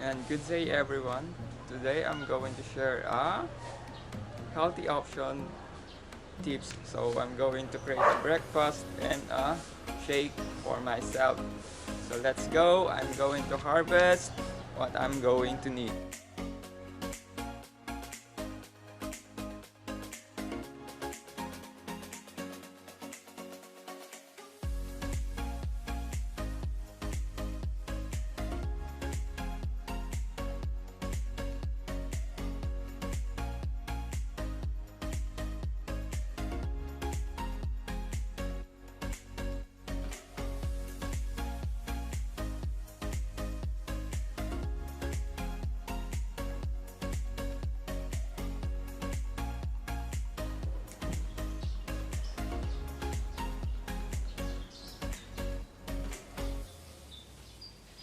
And good day everyone. Today I'm going to share a healthy option tips. So I'm going to create a breakfast and a shake for myself. So let's go. I'm going to harvest what I'm going to need.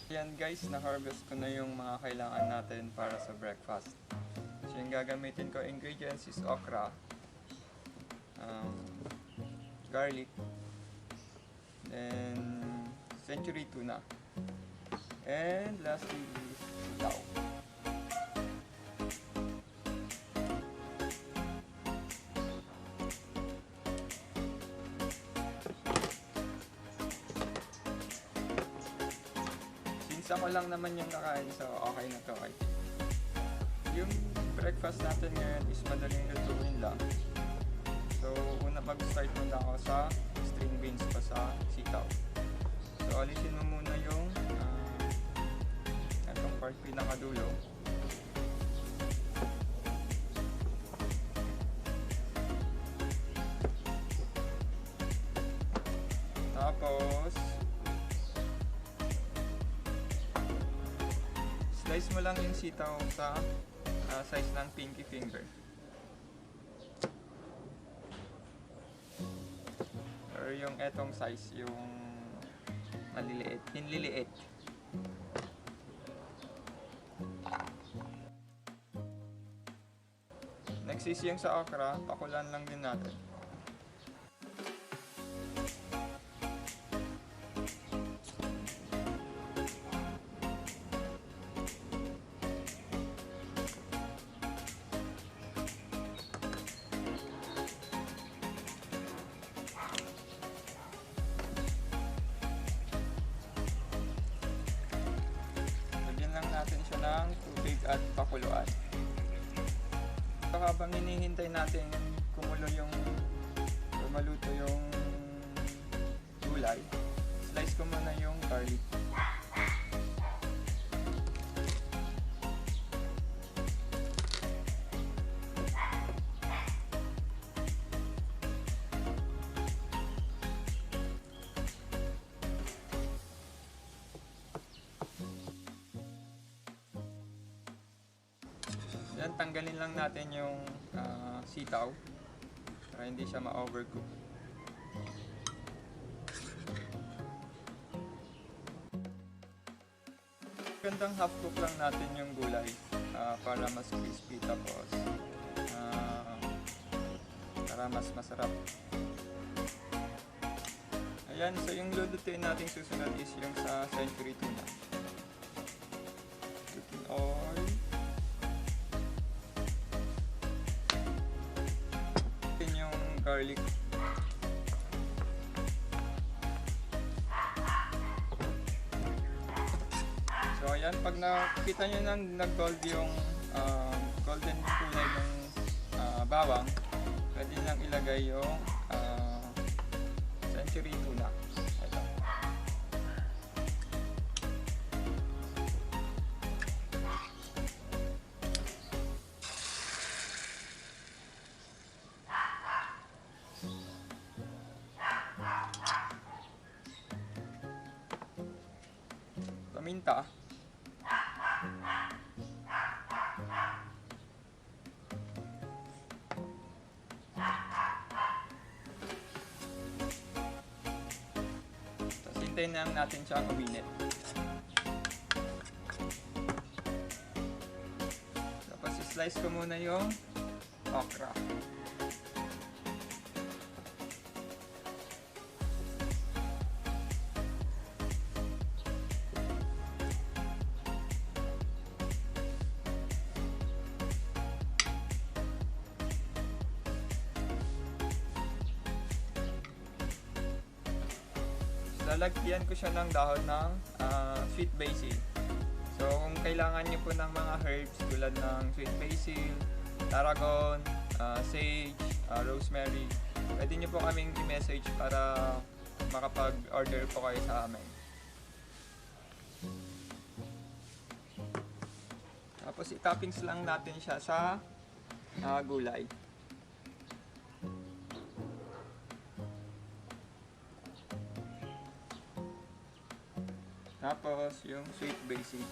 Yan guys, na-harvest ko na yung mga kailangan natin para sa breakfast. So yung gagamitin ko ingredients is okra, garlic, then centurytuna, and lastly is sitaw. Ako lang naman yung kakain, so okay na to. Yung breakfast natin ngayon is madaling lutuin lang. So una mag-start muna ako sa string beans pa sa sitaw. So alisin mo muna yung itong part pinakadulo. Tapos slice mo lang yung sitaw sa size ng pinky finger. Or yung etong size, yung maliliit, hinliliit. Next is yung sa okra, pakulan lang din natin. Natin siya ng tubig at pakuluan. So, habang hinihintay natin kumulo yung maluto yung gulay, slice ko muna yung garlic. Yan, tanggalin lang natin yung sitaw para hindi siya ma-overcook. Gandang half cook lang natin yung gulay para mas crispy, tapos para mas masarap. Ayan, so yung lulutuin natin susunod is yung sa centurytuna. Cooking oil. Garlic. So ayan, pag nakita nyo nang nag-gold yung golden kulay ng bawang, pwede lang ilagay yung centurytuna. Ito. Paminta. Tapos hintayin na natin siyang uminit. Tapos slice ko muna yung okra. lalagyan ko siya ng dahon ng sweet basil. So kung kailangan niyo po ng mga herbs tulad ng sweet basil, tarragon, sage, rosemary, pwede niyo po kaming i-message para makapag-order po kayo sa amin. Tapos i-toppings lang natin siya sa gulay. Tapos yung sweet basil.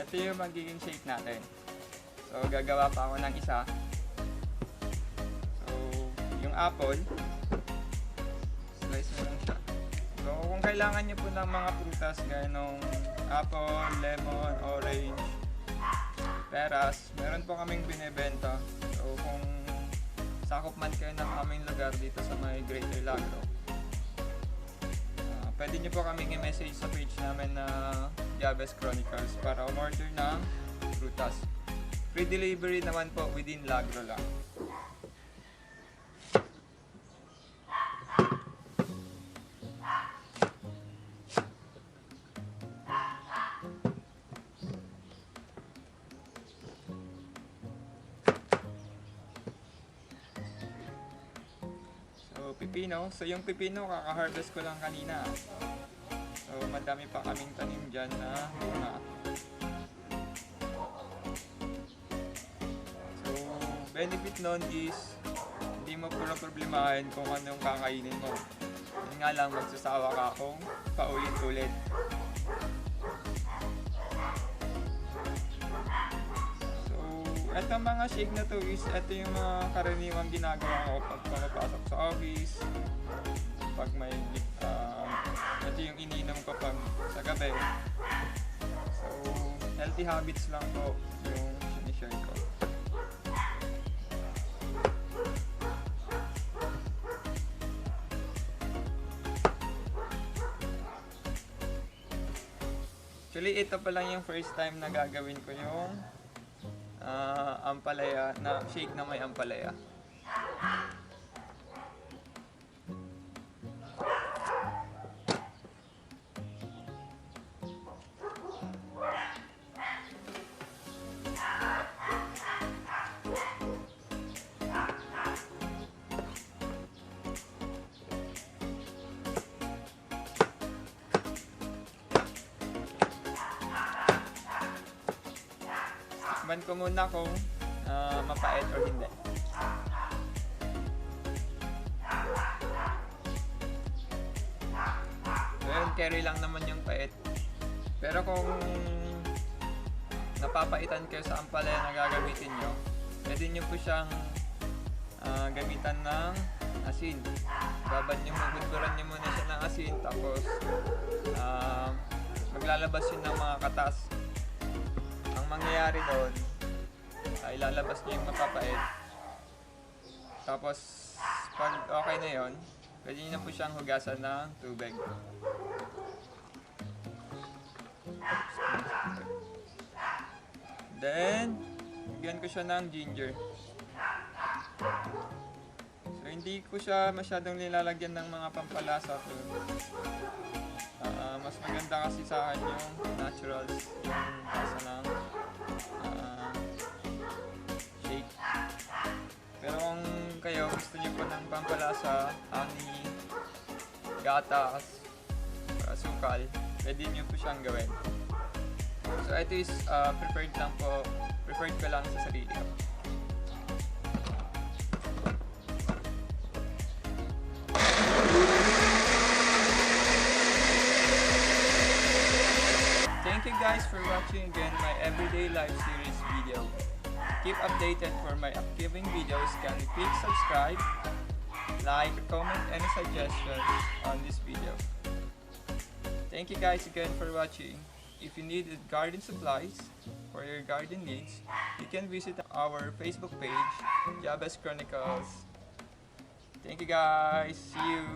Ito yung magiging shake natin. So gagawa pa ako ng isa. So yung apple, slice mo lang siya. So kung kailangan nyo po ng mga prutas gaya nung apple, lemon, orange, peras, meron po kaming binebenta. So kung sakop man kayo ng aming lugar dito sa may Greater Lagro, pwede nyo po kaming i-message sa page namin na Jabez Chronicles para umorder ng prutas. Free delivery naman po within Lagro lang. So pipino, so yung pipino kaka-harvest ko lang kanina. So madami pa kaming tanim dyan na bunga. So benefit nun is hindi mo puro problemahin kung anong kakainin mo. Yun nga lang, magsasawa ka kung paulit-ulit. So eto mga shake na to is eto yung mga karaniwang ginagawa ko pag pumapasok sa office, pag may ito yung ininom ko pag sa gabi. So healthy habits lang po yung sinishare ko. Actually ito pa lang yung first time na gagawin ko yung ampalaya, na shake na may ampalaya. Tikman ko muna kung mapait or hindi. Well, carry lang naman yung pait. Pero kung napapaitan kayo sa ampalaya na gagamitin nyo, pwede nyo po siyang gamitan ng asin. Bubudburan nyo muna siya ng asin, tapos maglalabas yun ng mga katas. Ang mangyayari doon ay lalabas niya yung mapapait. Tapos pag okay na yon, pwede niyo na po siyang hugasan ng tubig. Then bigyan ko siya ng ginger. So hindi ko siya masyadong nilalagyan ng mga pampalasa. Mas maganda kasi sa akin yung naturals, yung lasa ng shake. Pero kung kayo gusto niyo po ng pampalasa, honey, gatas, asukal, pwede niyo po siyang gawin. So ito is preferred ko lang sa sarili ko. Thank you guys for watching again my everyday life series video. Keep updated for my upcoming videos. Can you click subscribe, like, comment any suggestions on this video. Thank you guys again for watching. If you need garden supplies for your garden needs, you can visit our Facebook page, Jabez Chronicles. Thank you guys. See you.